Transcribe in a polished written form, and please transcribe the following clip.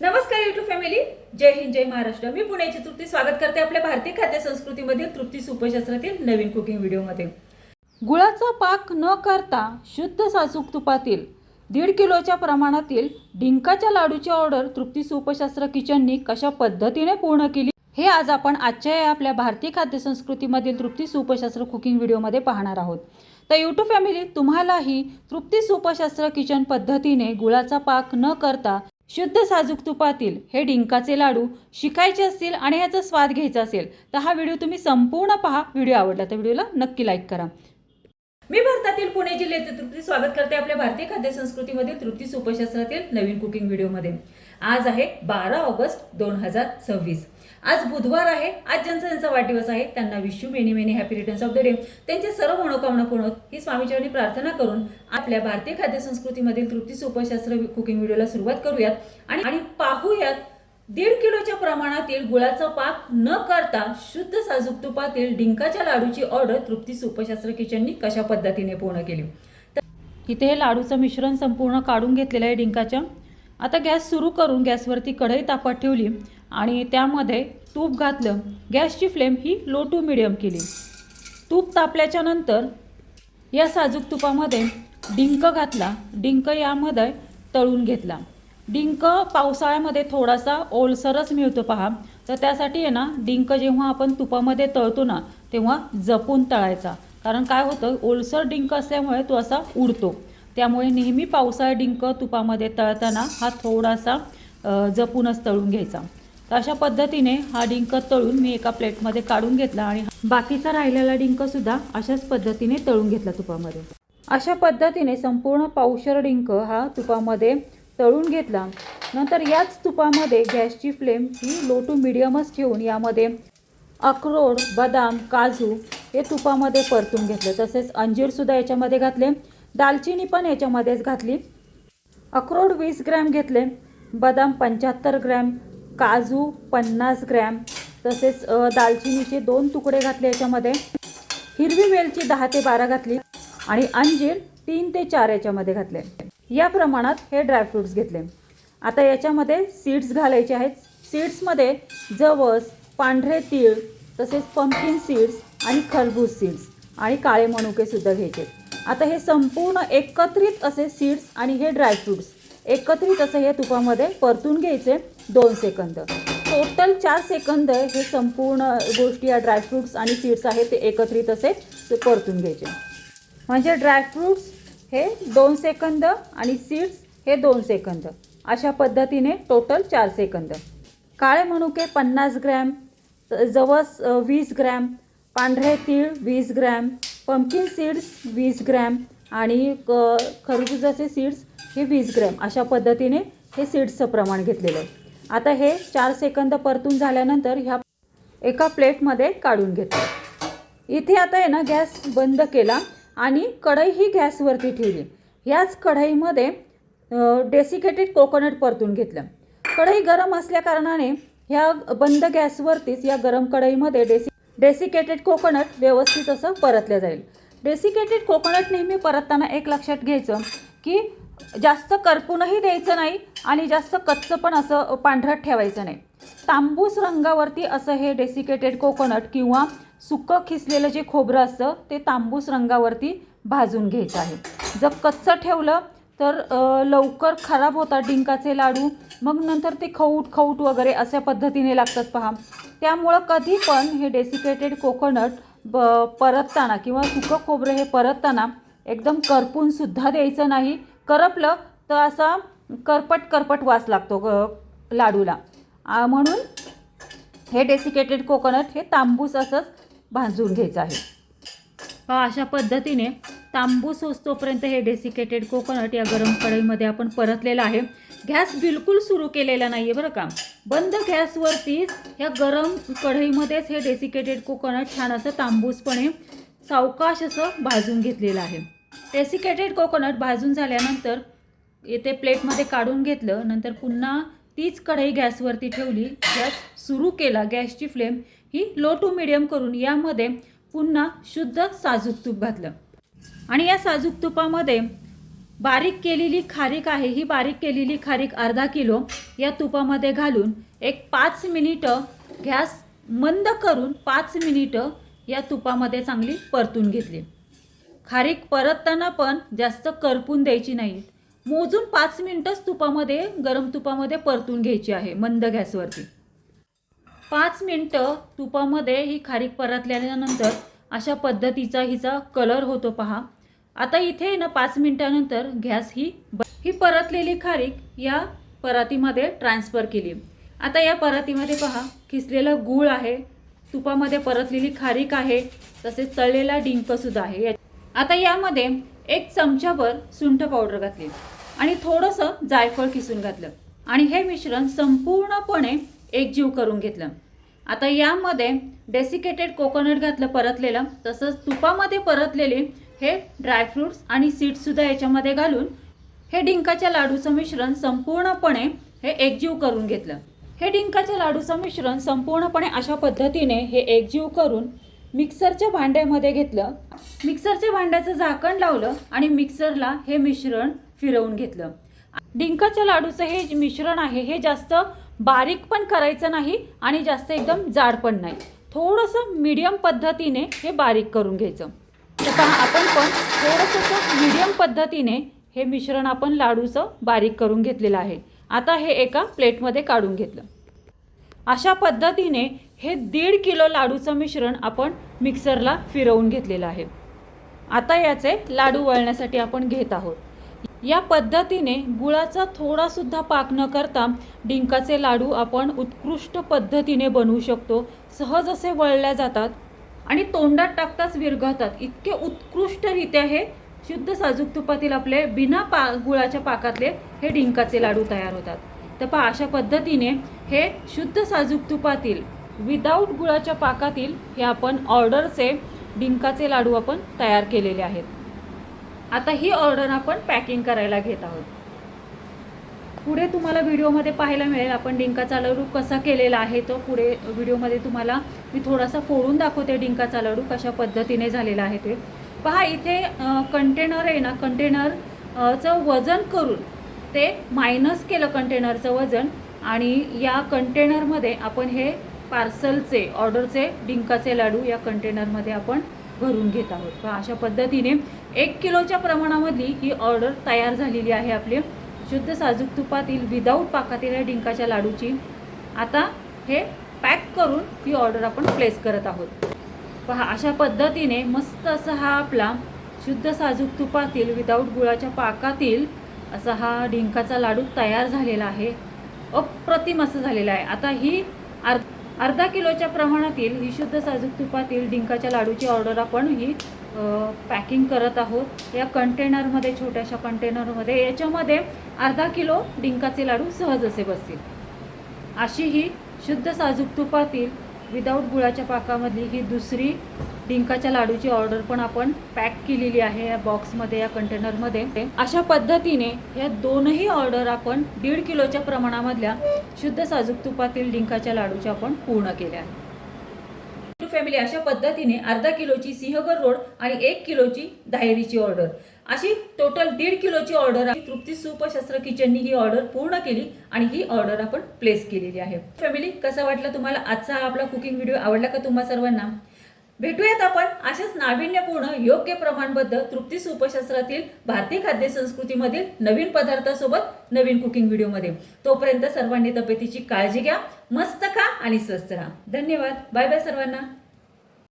नमस्कार YouTube family, जय हिंद जय महाराष्ट्र. मी पुण्याची तृप्ती स्वागत करते आपल्या भारतीय खाद्य संस्कृतीमधील तृप्ती उपशास्त्रातील नवीन कुकिंग व्हिडिओमध्ये. गुळाचा पाक न करता शुद्ध साजूक तुपातील 1.5 किलोच्या प्रमाणातील डिंकाच्या लाडूची ऑर्डर तृप्ती उपशास्त्र किचननी कशा पद्धतीने पूर्ण केली हे आज आपण आजच्या आपल्या भारतीय खाद्य संस्कृतीमधील तृप्ती उपशास्त्र कुकिंग व्हिडिओमध्ये पाहणार आहोत. तर यूट्यूब फॅमिली, तुम्हालाही तृप्ती उपशास्त्र किचन पद्धतीने गुळाचा पाक न करता शुद्ध साजूक तुपातील हे डिंकाचे लाडू शिकायचे असतील आणि ह्याचा स्वाद घ्यायचा असेल तर हा व्हिडिओ तुम्ही संपूर्ण पहा. व्हिडिओ आवडला तर व्हिडिओला नक्की लाईक करा. मी भारतातील पुणे जिल्ह्यातील तृप्ती स्वागत करते आपल्या भारतीय खाद्य संस्कृतीमधील तृप्ती उपशास्त्रातील नवीन कुकिंग व्हिडिओमध्ये. आज आहे 12 ऑगस्ट 2026. आज बुधवार आहे. आज ज्यांचा वाढदिवस आहे त्यांना wish you many many happy returns of the day. त्यांचे सर्व मनोकामना पूर्ण होत ही स्वामीचरणी प्रार्थना करून आपल्या भारतीय खाद्य संस्कृतीमधील तृप्ती उपशास्त्र कुकिंग व्हिडिओला सुरुवात करूयात आणि पाहूयात 1.5 किलोच्या प्रमाणातील गुळाचा पाक न करता शुद्ध साजूक तुपातील डिंकाच्या लाडूची ऑर्डर तृप्ती उपशास्त्र किचननी कशा पद्धतीने पूर्ण केली. इथे हे लाडूचं मिश्रण संपूर्ण काढून घेतलेलं आहे डिंकाच्या. आता गॅस सुरू करून गॅसवरती कढई तापत ठेवली आणि त्यामध्ये तूप घातलं. गॅसची फ्लेम ही लो टू मिडियम केली. तूप तापल्याच्या नंतर या साजूक तुपामध्ये डिंक घातला. डिंक यामध्ये तळून घेतला. डिंक पावसाळ्यामध्ये थोडासा ओलसरच मिळतो पहा. तर त्यासाठी आहे ना, डिंक जेव्हा आपण तुपामध्ये तळतो ना तेव्हा जपून तळायचा. कारण काय होतं, ओलसर डिंक असल्यामुळे तो असा उडतो. त्यामुळे नेहमी पावसाळा डिंक तुपामध्ये तळताना हा थोडासा जपूनच तळून घ्यायचा. तर अशा पद्धतीने हा डिंक तळून मी एका प्लेटमध्ये काढून घेतला आणि बाकीचा राहिलेला डिंकसुद्धा अशाच पद्धतीने तळून घेतला तुपामध्ये. अशा पद्धतीने संपूर्ण पावशर डिंक हा तुपामध्ये तळून घेतला. नंतर याच तुपामध्ये गॅसची फ्लेम ही लो टू मिडियमच ठेवून यामध्ये अक्रोड, बदाम, काजू हे तुपामध्ये परतून घेतले. तसेच अंजीरसुद्धा याच्यामध्ये घातले. दालचिनी पण याच्यामध्येच घातली. अक्रोड 20 ग्रॅम घेतले, बदाम 75 ग्रॅम, काजू 50 ग्रॅम, तसेच दालचिनीचे 2 तुकडे घातले याच्यामध्ये. हिरवी वेलची 10 ते 12 घातली आणि अंजीर 3 ते 4 याच्यामध्ये घातले. या प्रमाणात हे ड्रायफ्रूट्स घेतले. आता याच्यामध्ये सीड्स घालायचे आहेत. सीड्समध्ये जवस, पांढरे तीळ, तसेच पंपकिन सीड्स आणि खरबूज सीड्स आणि काळे मनुकेसुद्धा घ्यायचे. आता हे संपूर्ण एकत्रित असे सीड्स आणि हे ड्रायफ्रूट्स एकत्रित असे हे तुपामध्ये परतून घ्यायचे 2 सेकंद. टोटल 4 सेकंद हे संपूर्ण गोष्टी या ड्रायफ्रूट्स आणि सीड्स आहेत ते एकत्रित असे परतून घ्यायचे. म्हणजे ड्रायफ्रूट्स हे 2 सेकंद आणि सीड्स हे 2 सेकंद, अशा पद्धतीने टोटल 4 सेकंद. काळे मनुके 50 ग्रॅम, जवस 20 ग्रॅम, पांढरे तीळ 20 ग्रॅम, पंपकिन सीड्स 20 ग्रॅम आणि खरबुजाचे सीड्स हे 20 ग्रॅम, अशा पद्धतीने हे सीड्सचं प्रमाण घेतलेलं आहे. आता हे 4 सेकंद परतून झाल्यानंतर ह्या एका प्लेटमध्ये काढून घेतलं. इथे आता आहे ना, गॅस बंद केला आणि कढई ही गॅसवरती ठेवली. ह्याच कढईमध्ये डेसिकेटेड कोकोनट परतून घेतलं. कढई गरम असल्या कारणाने ह्या बंद गॅसवरतीच या गरम कढईमध्ये डेसिकेटेड कोकोनट व्यवस्थित असं परतलं जाईल. डेसिकेटेड कोकोनट नेहमी परतताना एक लक्षात घ्यायचं की जास्त करपूनही द्यायचं नाही आणि जास्त कच्चं पण असं पांढरट ठेवायचं नाही. तांबूस रंगावरती असं हे डेसिकेटेड कोकोनट किंवा सुकं खिसलेलं जे खोबरं असतं ते तांबूस रंगावरती भाजून घ्यायचं आहे. जर कच्चं ठेवलं तर लवकर खराब होतात डिंकाचे लाडू. मग नंतर ते खऊट वगैरे अशा पद्धतीने लागतात पहा. त्यामुळं कधी पण हे डेसिकेटेड कोकोनट परतताना किंवा सुकं खोबरं हे परतताना एकदम करपूनसुद्धा द्यायचं नाही. करपलं तर असा करपट वास लागतो लाडूला. म्हणून हे डेसिकेटेड कोकोनट हे तांबूस असंच भाजून घ्यायचं आहे. अशा पद्धतीने तांबूस होतोपर्यंत हे डेसिकेटेड कोकोनट या गरम कढईमध्ये आपण परतलेलं आहे. गॅस बिलकुल सुरू केलेला नाही आहे बरं का. बंद गॅसवरतीच ह्या गरम कढईमध्येच हे डेसिकेटेड कोकोनट छान असं तांबूसपणे सावकाश असं भाजून घेतलेलं आहे. डेसिकेटेड कोकोनट भाजून झाल्यानंतर येथे प्लेटमध्ये काढून घेतलं. नंतर पुन्हा तीच कढई गॅसवरती ठेवली. गॅस सुरू केला. गॅसची फ्लेम ही लो टू मिडियम करून यामध्ये पुन्हा शुद्ध साजूक तूप घातलं आणि या साजूक तुपामध्ये बारीक केलेली खारीक आहे, ही बारीक केलेली खारीक अर्धा किलो या तुपामध्ये घालून एक 5 मिनिटं गॅस मंद करून 5 मिनिटं या तुपामध्ये चांगली परतून घेतली. खारीक परतताना पण जास्त करपून द्यायची नाही, मोजून 5 मिनिटंच तुपामध्ये, गरम तुपामध्ये परतून घ्यायची आहे मंद गॅसवरती. 5 मिनिटं तुपामध्ये ही खारीक परतल्यानंतर अशा पद्धतीचा हिचा कलर होतो पहा. आता इथे ना 5 मिनिटानंतर गॅस ही परतलेली खारीक या परातीमध्ये ट्रान्सफर केली. आता या परातीमध्ये पहा किसलेला गूळ आहे, तुपामध्ये परतलेली खारीक आहे, तसेच तळलेला डिंकसुद्धा आहे. आता यामध्ये 1 चमचाभर सुंठ पावडर घातली आणि थोडंसं जायफळ किसून घातलं आणि हे मिश्रण संपूर्णपणे एकजीव करून घेतलं. आता यामध्ये डेसिकेटेड कोकोनट घातलं परतलेलं, तसंच तुपामध्ये परतलेले हे ड्रायफ्रूट्स आणि सीड्ससुद्धा याच्यामध्ये घालून हे डिंकाच्या लाडूचं मिश्रण संपूर्णपणे हे एकजीव करून घेतलं. हे डिंकाच्या लाडूचं मिश्रण संपूर्णपणे अशा पद्धतीने हे एकजीव करून मिक्सरच्या भांड्यामध्ये घेतलं. मिक्सरच्या भांड्याचं झाकण लावलं आणि मिक्सरला हे मिश्रण फिरवून घेतलं. डिंकाच्या लाडूचं हे मिश्रण आहे हे जास्त बारीक पण करायचं नाही आणि जास्त एकदम जाड पण नाही, थोडंसं मीडियम पद्धतीने हे बारीक करून घ्यायचं. तर पहा आपण पण थोडंसं मीडियम पद्धतीने हे मिश्रण आपण लाडूचं बारीक करून घेतलेलं आहे. आता हे एका प्लेटमध्ये काढून घेतलं. अशा पद्धतीने हे 1.5 किलो लाडूचं मिश्रण आपण मिक्सरला फिरवून घेतलेलं आहे. आता याचे लाडू वळण्यासाठी आपण घेत आहोत. या पद्धतीने गुळाचा थोडासुद्धा पाक न करता डिंकाचे लाडू आपण उत्कृष्ट पद्धतीने बनवू शकतो. सहज असे वळल्या जातात आणि तोंडात टाकताच विरघळतात. इतके उत्कृष्टरित्या हे शुद्ध साजूक तुपातील आपले बिना गुळाच्या पाकातले हे डिंकाचे लाडू तयार होतात. तर पहा अशा पद्धतीने हे शुद्ध साजूक तुपातील विदाऊट गुळाच्या पाकातील हे आपण ऑर्डरचे डिंकाचे लाडू आपण तयार केलेले आहेत. आता ही ऑर्डर आपण पॅकिंग करायला घेत आहोत. पुढे तुम्हाला व्हिडिओमध्ये पाहायला मिळेल आपण डिंकाचा लाडू कसा केलेला आहे. तो पुढे व्हिडिओमध्ये तुम्हाला मी थोडासा फोडून दाखवते डिंकाचा लाडू कशा पद्धतीने झालेला आहे ते. पहा इथे कंटेनर आहे ना, कंटेनरचं वजन करून ते मायनस केलं कंटेनरचं वजन आणि या कंटेनरमध्ये आपण हे पार्सलचे ऑर्डरचे डिंकाचे लाडू या कंटेनरमध्ये आपण भरून घेत आहोत. पहा अशा पद्धतीने 1 किलोच्या प्रमाणामधली ही ऑर्डर तयार झालेली आहे आपली शुद्ध साजूक तुपातील विदाऊट पाकातील या डिंकाच्या लाडूची. आता हे पॅक करून ही ऑर्डर आपण प्लेस करत आहोत. पहा अशा पद्धतीने मस्त असा हा आपला शुद्ध साजूक तुपातील विदाऊट गुळाच्या पाकातील असा हा डिंकाचा लाडू तयार झालेला आहे. अप्रतिम असं झालेला आहे. आता ही अर्धा किलोच्या प्रमाणातील ही शुद्ध साजूक तुपातील डिंकाच्या लाडूची ऑर्डर आपण ही पॅकिंग करत आहोत या कंटेनरमध्ये, छोट्याशा कंटेनरमध्ये. याच्यामध्ये अर्धा किलो डिंकाचे लाडू सहज असे बसतील. अशी ही शुद्ध साजूक तुपातील विदाऊट गुळाच्या पाकामधली ही दुसरी डिंकाच्या लाडूची ऑर्डर पण आपण पॅक केलेली आहे या बॉक्समध्ये, या कंटेनरमध्ये. अशा पद्धतीने या दोनही ऑर्डर आपण 1.5 किलोच्या प्रमाणामधल्या शुद्ध साजूक तुपातील डिंकाच्या लाडूच्या आपण पूर्ण केल्या आहेत. फॅमिली अशा पद्धतीने अर्धा किलोची सिंहगड रोड आणि 1 किलोची दाहेरीची ऑर्डर अशी टोटल 1.5 किलोची ऑर्डर तृप्ती सुपशस्त्र किचननी ही ऑर्डर पूर्ण केली आणि ही ऑर्डर आपण प्लेस केलेली आहे. फॅमिली कसा वाटला तुम्हाला आजचा आपला कुकिंग व्हिडिओ? आवडला का तुम्हा सर्वांना? भेटूयात आपण अशाच नाविन्यपूर्ण योग्य प्रमाणबद्ध तृप्ती सुपशास्त्रातील भारतीय खाद्य संस्कृतीमधील नवीन पदार्थासोबत नवीन कुकिंग व्हिडिओमध्ये. तोपर्यंत सर्वांनी तब्येतीची काळजी घ्या, मस्त खा आणि स्वस्थ राहा. धन्यवाद. बाय बाय सर्वांना.